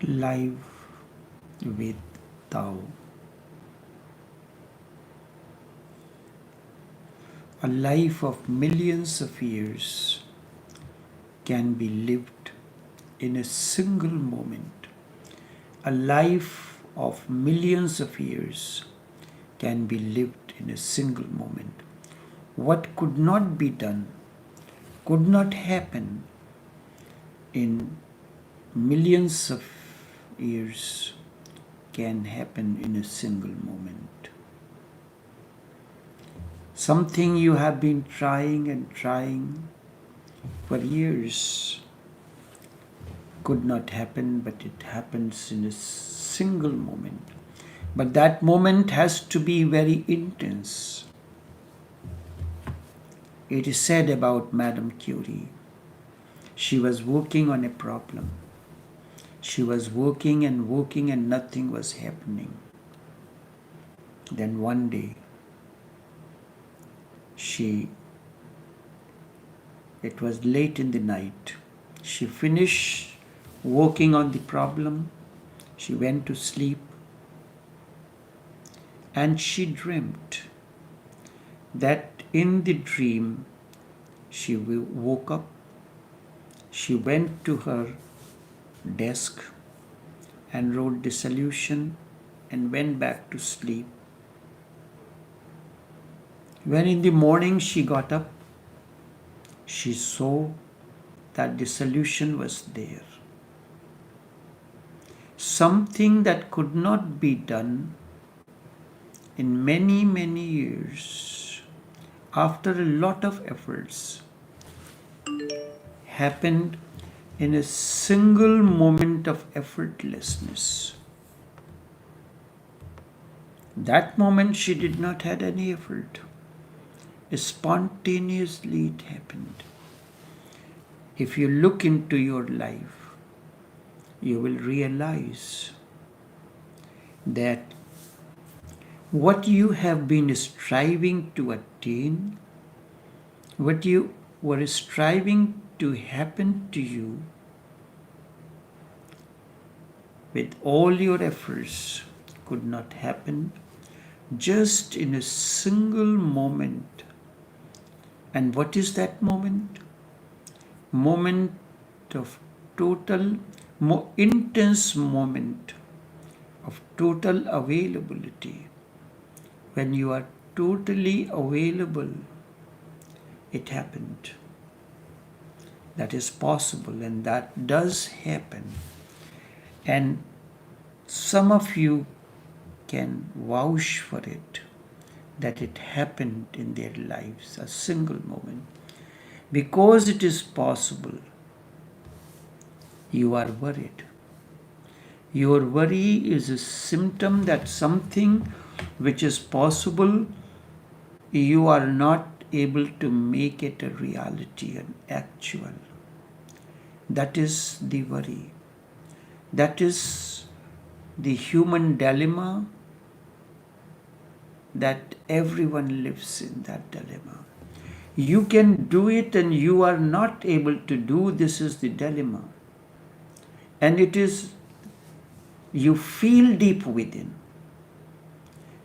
live with Tao. A life of millions of years can be lived in a single moment. A life of millions of years can be lived in a single moment. What could not be done, could not happen in millions of years, can happen in a single moment. Something you have been trying and trying for years could not happen, but it happens in a single moment. But that moment has to be very intense. It is said about Madame Curie. She was working on a problem. She was working and nothing was happening. Then one day, it was late in the night. She finished working on the problem. She went to sleep and she dreamt that in the dream she woke up, she went to her desk and wrote the solution and went back to sleep. When in the morning she got up, she saw that the solution was there. Something that could not be done in many, many years, after a lot of efforts, happened in a single moment of effortlessness. That moment she did not have any effort. Spontaneously it happened. If you look into your life, you will realize that what you have been striving to attain, what you were striving to happen to you, with all your efforts, could not happen just in a single moment. And what is that moment? Moment of total, more intense moment of total availability. When you are totally available, it happened. That is possible and that does happen. And some of you can vouch for it, that it happened in their lives, a single moment. Because it is possible, you are worried. Your worry is a symptom that something which is possible, you are not able to make it a reality and actual. That is the worry. That is the human dilemma that everyone lives in, that dilemma. You can do it and you are not able to do, this is the dilemma. And it is, you feel deep within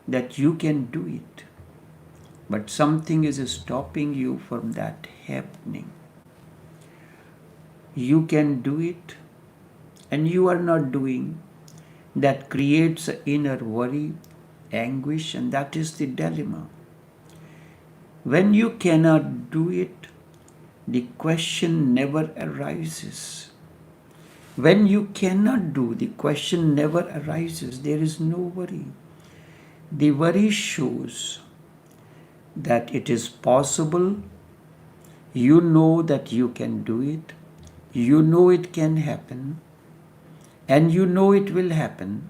that you can do it, but something is stopping you from that happening. You can do it and you are not doing. That creates an inner worry, anguish, and that is the dilemma. When you cannot do it, the question never arises. When you cannot do, the question never arises. There is no worry. The worry shows that it is possible. You know that you can do it. You know it can happen. And you know it will happen.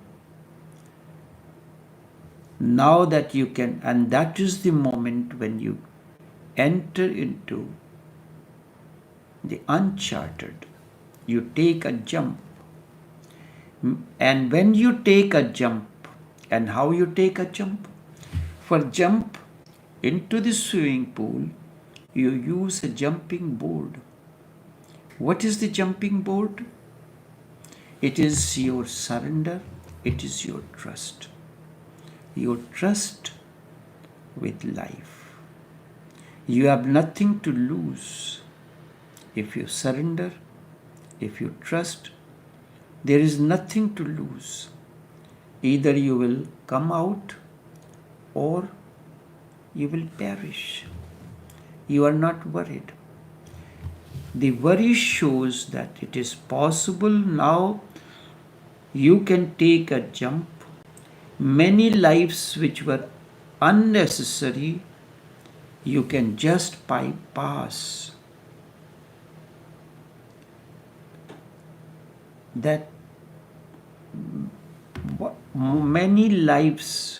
Now that you can, and that is the moment when you enter into the uncharted. You take a jump. And when you take a jump, and how you take a jump? For jump into the swimming pool, you use a jumping board. What is the jumping board? It is your surrender. It is your trust. Your trust with life. You have nothing to lose. If you surrender, if you trust, there is nothing to lose. Either you will come out or you will perish. You are not worried. The worry shows that it is possible now you can take a jump. Many lives which were unnecessary, you can just bypass. That many lives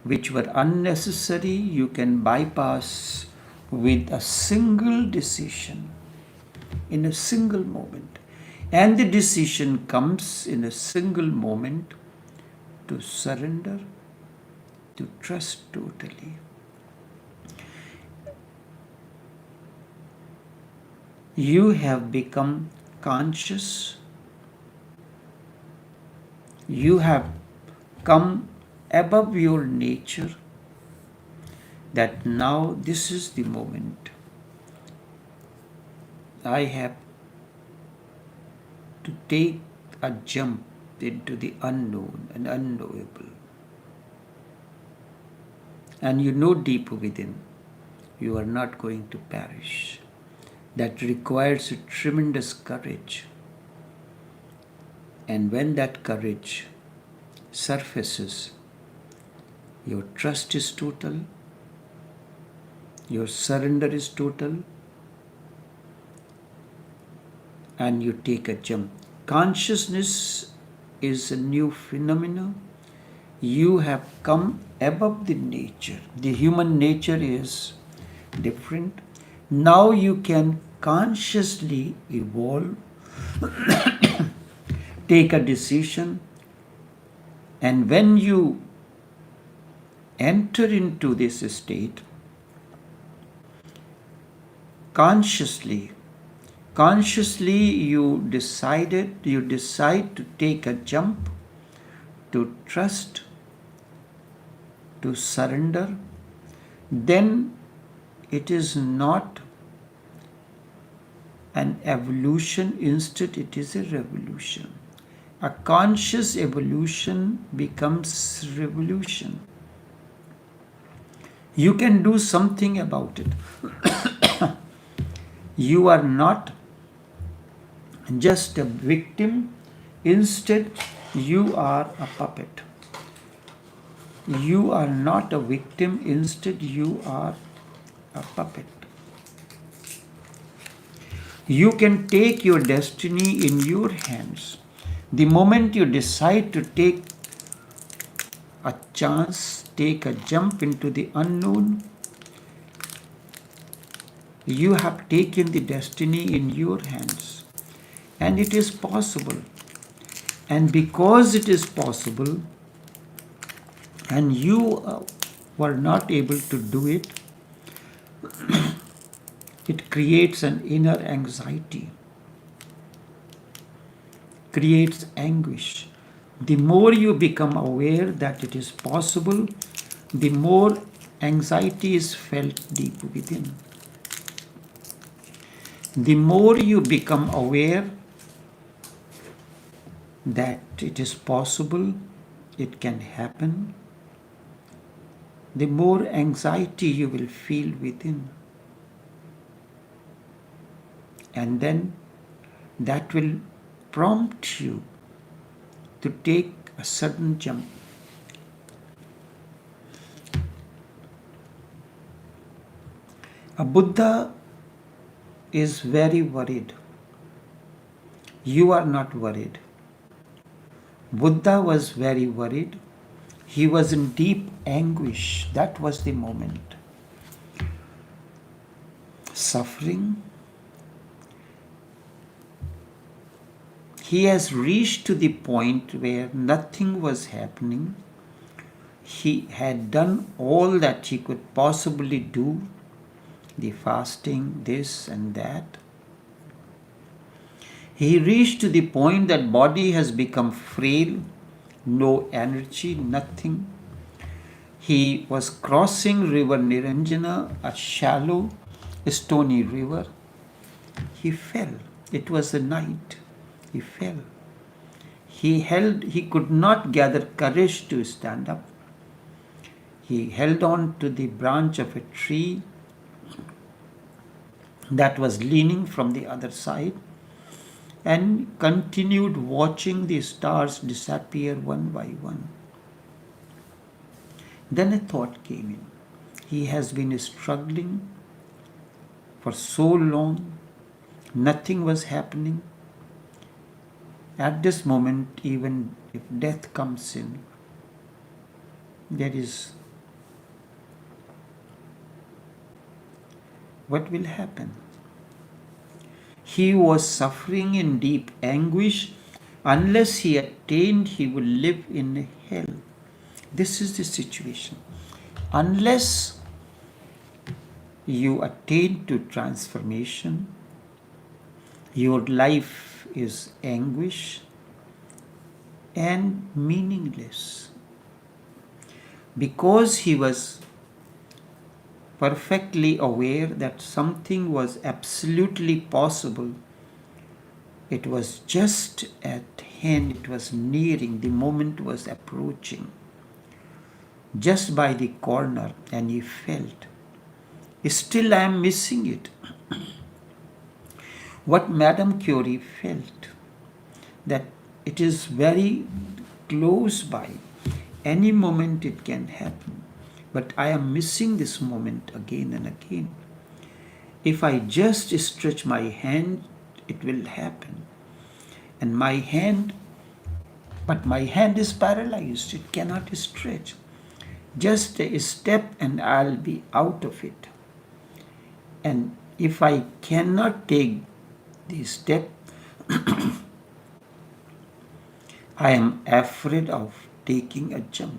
which were unnecessary, you can bypass with a single decision, in a single moment. And the decision comes in a single moment to surrender, to trust totally. You have become conscious. You have come above your nature, that now this is the moment. I have to take a jump into the unknown and unknowable. And you know deep within, you are not going to perish. That requires a tremendous courage. And when that courage surfaces, your trust is total, your surrender is total, and you take a jump. Consciousness is a new phenomenon. You have come above the nature. The human nature is different. Now you can consciously evolve, take a decision, and when you enter into this state, consciously you decide to take a jump, to trust, to surrender, then it is not an evolution, instead it is a revolution. A conscious evolution becomes revolution. You can do something about it. You are not just a victim, instead you are a puppet. You are not a victim, instead you are a puppet. You can take your destiny in your hands. The moment you decide to take a chance, take a jump into the unknown, you have taken the destiny in your hands. And it is possible. And because it is possible, and you were not able to do it, it creates an inner anxiety, creates anguish. The more you become aware that it is possible, the more anxiety is felt deep within. The more you become aware that it is possible, it can happen, the more anxiety you will feel within. And then that will prompt you to take a sudden jump. A Buddha is very worried. You are not worried. Buddha was very worried. He was in deep anguish. That was the moment. Suffering. He has reached to the point where nothing was happening. He had done all that he could possibly do, the fasting, this and that. He reached to the point that body has become frail, no energy, nothing. He was crossing river Niranjana, a shallow, stony river. He fell. It was the night. He fell. He could not gather courage to stand up. He held on to the branch of a tree that was leaning from the other side and continued watching the stars disappear one by one. Then a thought came in. He has been struggling for so long. Nothing was happening. At this moment, even if death comes in, what will happen? He was suffering in deep anguish. Unless he attained, he would live in hell. This is the situation. Unless you attain to transformation, your life is anguish and meaningless. Because he was perfectly aware that something was absolutely possible, it was just at hand, it was nearing, the moment was approaching. Just by the corner, and he felt, still I am missing it. What Madame Curie felt, that it is very close by, any moment it can happen, but I am missing this moment again and again. If I just stretch my hand, it will happen. And my hand is paralyzed, it cannot stretch. Just a step and I'll be out of it. And if I cannot take the step, I am afraid of taking a jump.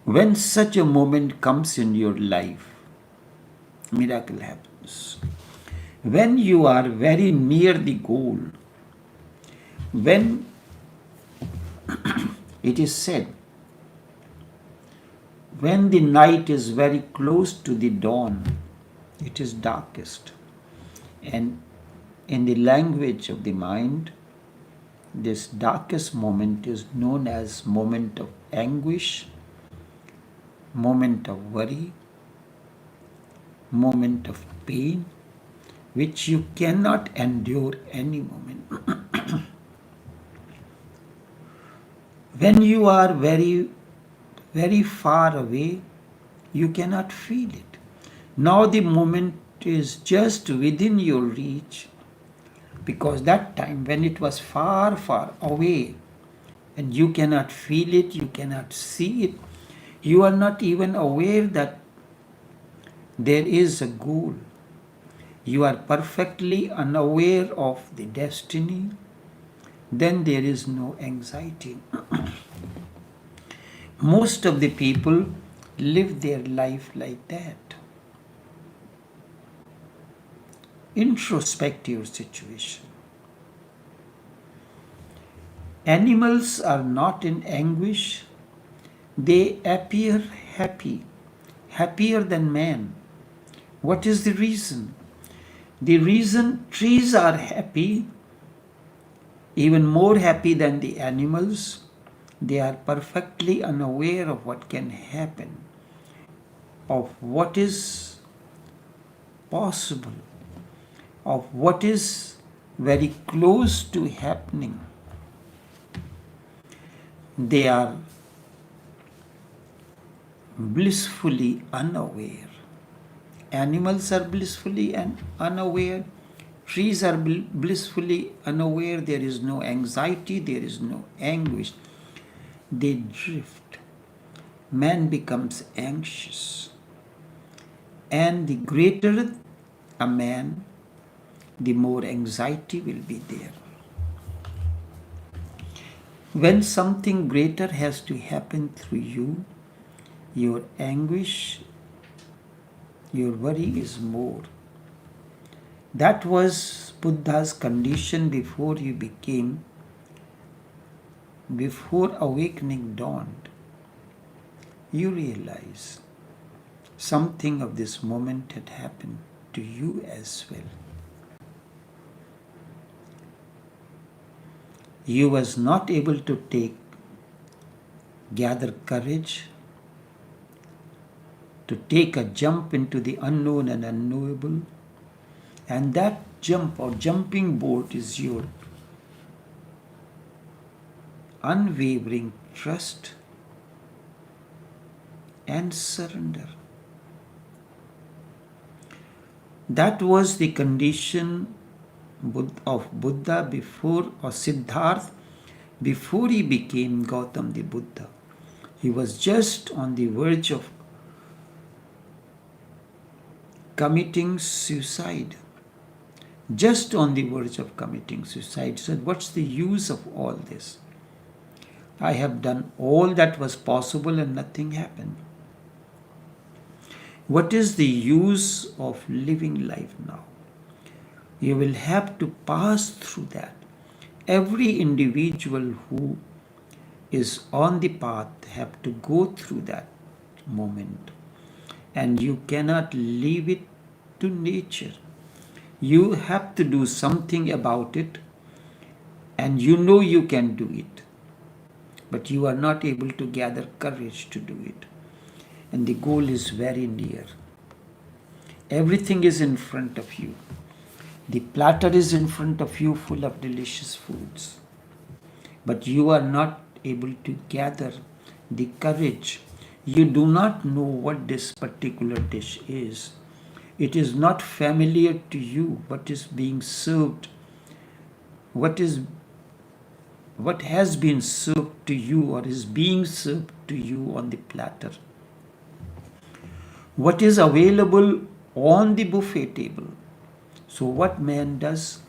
When such a moment comes in your life, miracle happens. When you are very near the goal, when it is said, when the night is very close to the dawn, it is darkest. And in the language of the mind, this darkest moment is known as moment of anguish, moment of worry, moment of pain, which you cannot endure any moment. When you are very, very far away, you cannot feel it. Now the moment is just within your reach, because that time when it was far, far away, and you cannot feel it, you cannot see it, you are not even aware that there is a goal. You are perfectly unaware of the destiny, then there is no anxiety. Most of the people live their life like that. Introspective situation. Animals are not in anguish. They appear happy, happier than man. What is the reason? The reason trees are happy, even more happy than the animals, they are perfectly unaware of what can happen, of what is possible, of what is very close to happening. They are blissfully unaware. Animals are blissfully unaware. Trees are blissfully unaware. There is no anxiety, there is no anguish. They drift. Man becomes anxious. And the greater a man, the more anxiety will be there. When something greater has to happen through you, your anguish, your worry is more. That was Buddha's condition before awakening dawned, you realize something of this moment had happened to you as well. You was not able to gather courage to take a jump into the unknown and unknowable, and that jump or jumping board is your unwavering trust and surrender. That was the condition of Buddha or Siddhartha before he became Gautam the Buddha. He was just on the verge of committing suicide. Just on the verge of committing suicide. He said, what's the use of all this? I have done all that was possible and nothing happened. What is the use of living life now? You will have to pass through that. Every individual who is on the path have to go through that moment. And you cannot leave it to nature. You have to do something about it, and you know you can do it. But you are not able to gather courage to do it. And the goal is very near. Everything is in front of you. The platter is in front of you full of delicious foods. But you are not able to gather the courage. You do not know what this particular dish is. It is not familiar to you what is being served. What has been served to you or is being served to you on the platter. What is available on the buffet table. So what man does,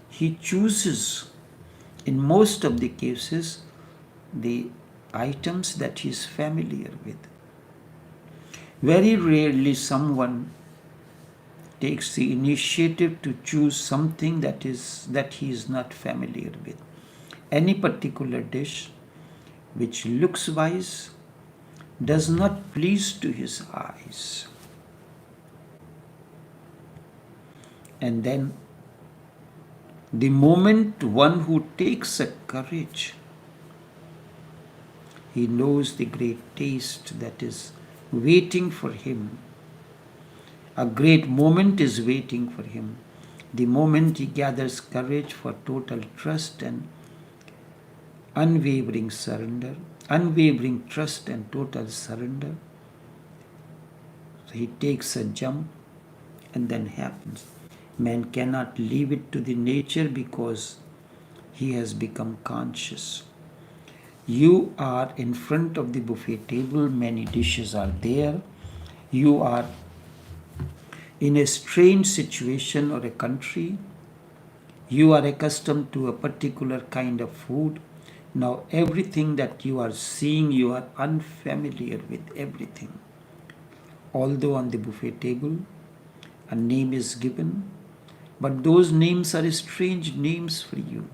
he chooses in most of the cases the items that he is familiar with. Very rarely someone takes the initiative to choose something that he is not familiar with. Any particular dish which looks wise does not please to his eyes. And then the moment one who takes a courage, he knows the great taste that is waiting for him. A great moment is waiting for him. The moment he gathers courage for total trust and unwavering surrender, unwavering trust and total surrender. So he takes a jump and then happens. Man cannot leave it to the nature because he has become conscious. You are in front of the buffet table, many dishes are there. You are in a strange situation or a country. You are accustomed to a particular kind of food. Now everything that you are seeing, you are unfamiliar with everything. Although on the buffet table, a name is given, but those names are strange names for you.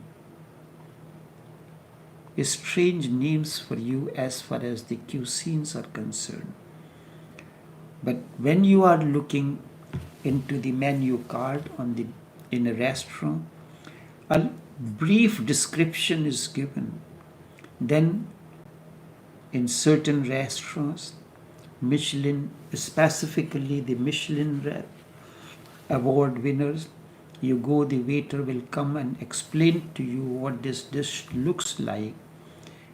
Strange names for you as far as the cuisines are concerned. But when you are looking into the menu card in a restaurant, a brief description is given. Then in certain restaurants, Michelin, specifically the Michelin award winners, you go, the waiter will come and explain to you what this dish looks like,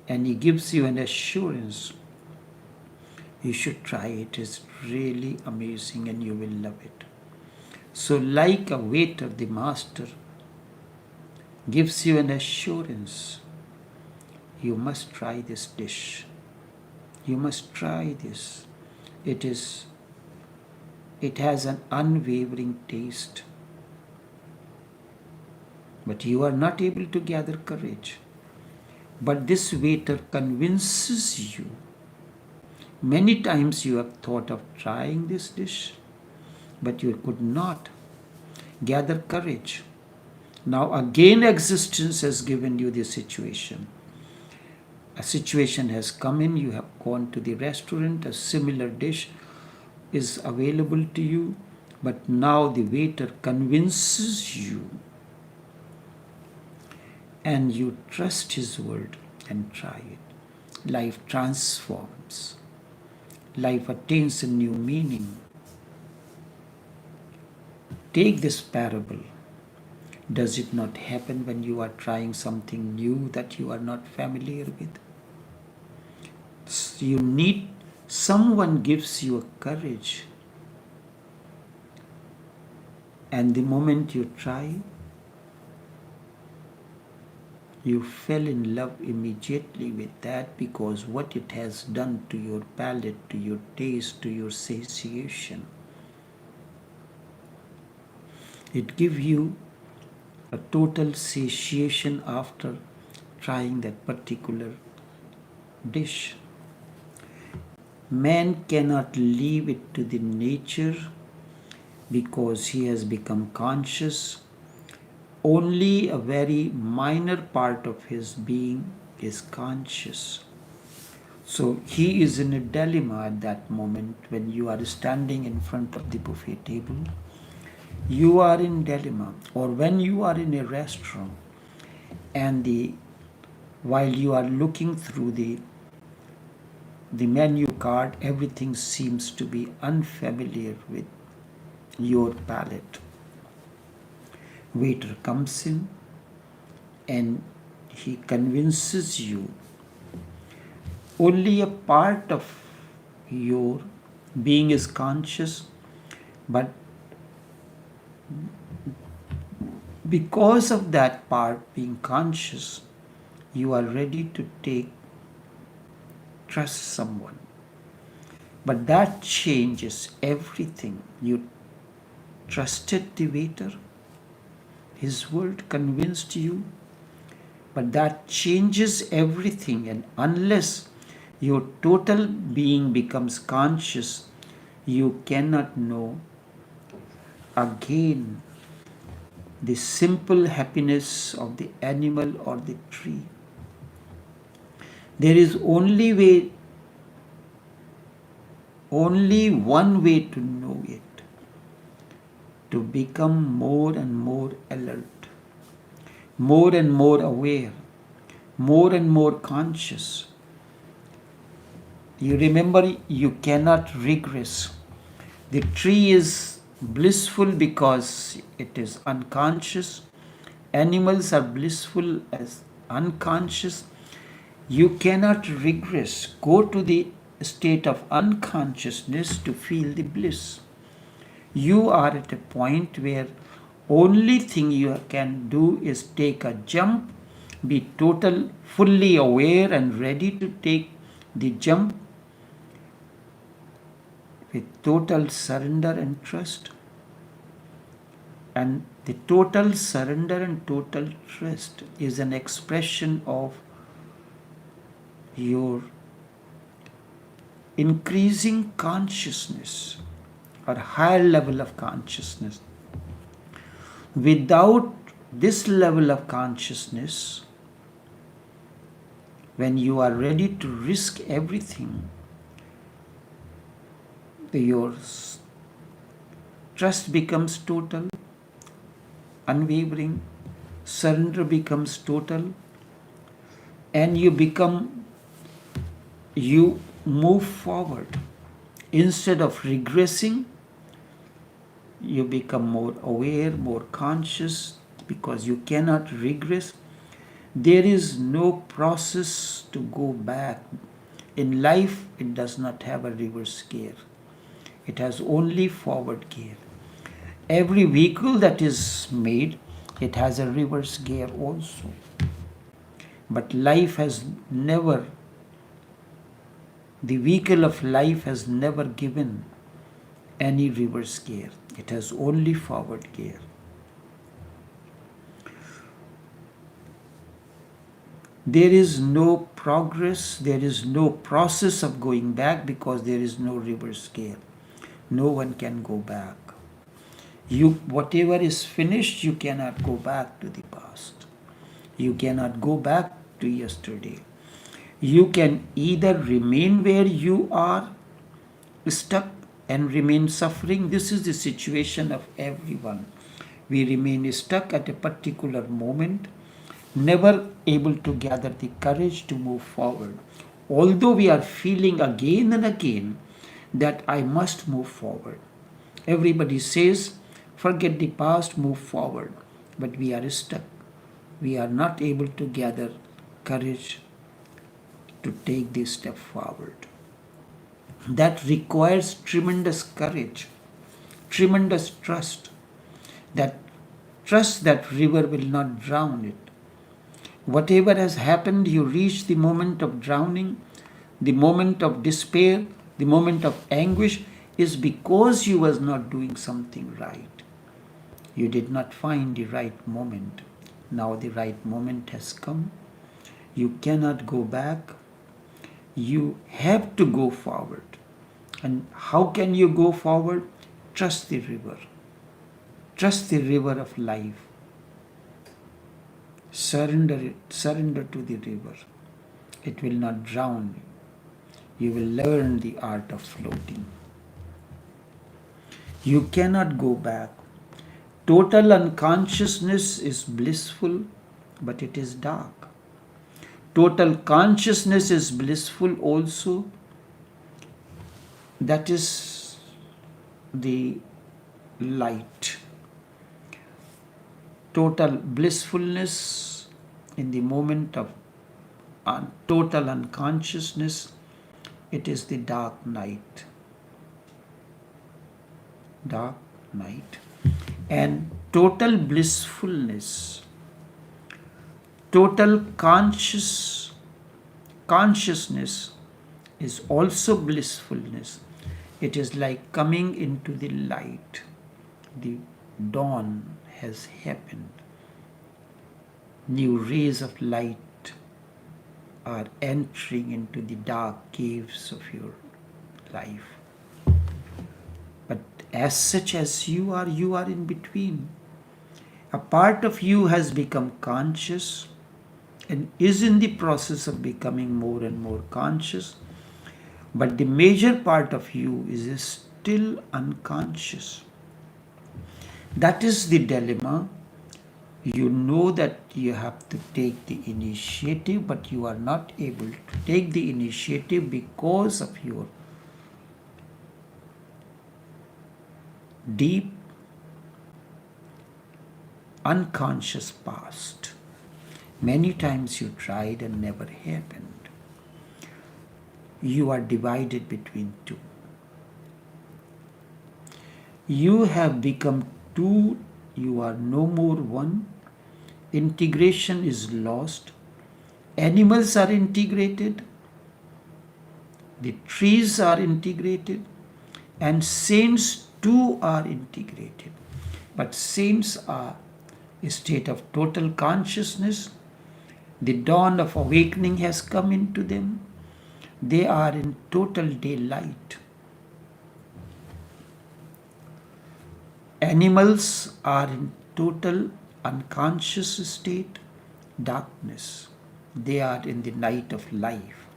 and he gives you an assurance. You should try it. It's really amazing and you will love it. So like a waiter, the master gives you an assurance. You must try this dish. You must try this. It has an unwavering taste. But you are not able to gather courage. But this waiter convinces you. Many times you have thought of trying this dish, but you could not gather courage. Now again existence has given you the situation. A situation has come in, you have gone to the restaurant, a similar dish is available to you, but now the waiter convinces you and you trust his word and try it. Life transforms. Life attains a new meaning. Take this parable. Does it not happen when you are trying something new that you are not familiar with? You need someone gives you a courage. And the moment you try, you fell in love immediately with that, because what it has done to your palate, to your taste, to your satiation. It gives you a total satiation after trying that particular dish. Man cannot leave it to the nature because he has become conscious. Only a very minor part of his being is conscious. So he is in a dilemma at that moment when you are standing in front of the buffet table. You are in dilemma, or when you are in a restaurant and while you are looking through the menu card, everything seems to be unfamiliar with your palate. Waiter comes in and he convinces you. Only a part of your being is conscious, but because of that part being conscious, you are ready to trust someone. But that changes everything. You trusted the waiter, his word convinced you, but that changes everything. And unless your total being becomes conscious, you cannot know again the simple happiness of the animal or the tree. There is only one way to know it, to become more and more alert, more and more aware, more and more conscious. You remember, you cannot regress. The tree is blissful because it is unconscious. Animals are blissful as unconscious. You cannot regress. Go to the state of unconsciousness to feel the bliss. You are at a point where only thing you can do is take a jump, be fully aware and ready to take the jump with total surrender and trust. And the total surrender and total trust is an expression of your increasing consciousness or higher level of consciousness. Without this level of consciousness, when you are ready to risk everything, your trust becomes total, unwavering, surrender becomes total, and you move forward. Instead of regressing, you become more aware, more conscious, because you cannot regress. There is no process to go back. In life, it does not have a reverse gear. It has only forward gear. Every vehicle that is made, it has a reverse gear also. But life has never, the vehicle of life has never given any reverse gear. It has only forward gear. There is no progress, there is no process of going back because there is no reverse gear. No one can go back. Whatever is finished, you cannot go back to the past. You cannot go back to yesterday. You can either remain where you are stuck and remain suffering. This is the situation of everyone. We remain stuck at a particular moment, never able to gather the courage to move forward. Although we are feeling again and again that I must move forward. Everybody says, forget the past, move forward. But we are stuck. We are not able to gather courage to take this step forward. That requires tremendous courage, tremendous trust. That trust that river will not drown it. Whatever has happened, you reach the moment of drowning, the moment of despair, the moment of anguish is because you was not doing something right. You did not find the right moment. Now the right moment has come. You cannot go back. You have to go forward. And how can you go forward? Trust the river. Trust the river of life. Surrender it. Surrender to the river. It will not drown you. You will learn the art of floating. You cannot go back. Total unconsciousness is blissful, but it is dark. Total consciousness is blissful also. That is the light. Total blissfulness in the moment of total unconsciousness, it is the dark night. Dark night. And total blissfulness, total consciousness is also blissfulness. It is like coming into the light. The dawn has happened. New rays of light are entering into the dark caves of your life. But as such as you are in between. A part of you has become conscious and is in the process of becoming more and more conscious. But the major part of you is still unconscious. That is the dilemma. You know that you have to take the initiative, but you are not able to take the initiative because of your deep unconscious past. Many times you tried and never happened. You are divided between two. You have become two. You are no more one. Integration is lost. Animals are integrated. The trees are integrated. And saints too are integrated. But saints are a state of total consciousness. The dawn of awakening has come into them. They are in total daylight. Animals are in total unconscious state, darkness. They are in the night of life.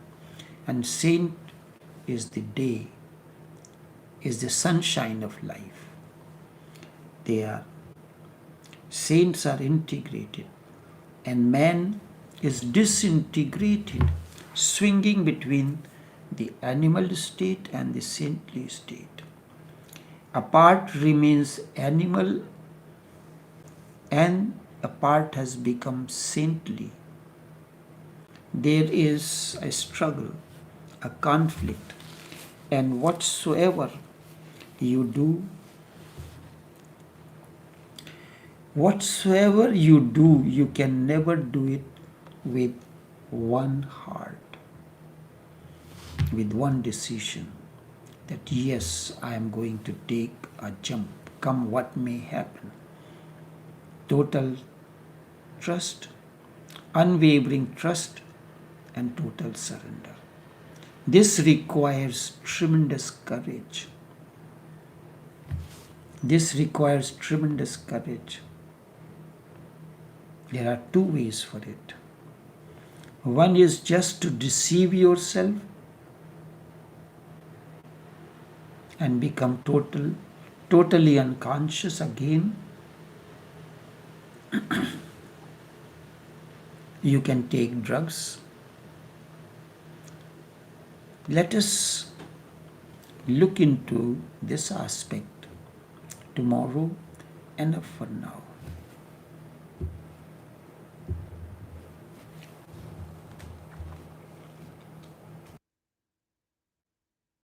And saint is the day, is the sunshine of life. Saints are integrated, and man is disintegrated, swinging between the animal state and the saintly state. A part remains animal and a part has become saintly. There is a struggle, a conflict, and whatsoever you do, you can never do it with one heart, with one decision, that yes, I am going to take a jump, come what may happen. Total trust, unwavering trust, and total surrender. This requires tremendous courage. This requires tremendous courage. There are two ways for it. One is just to deceive yourself and become totally unconscious again. You can take drugs. Let us look into this aspect tomorrow. Enough for now.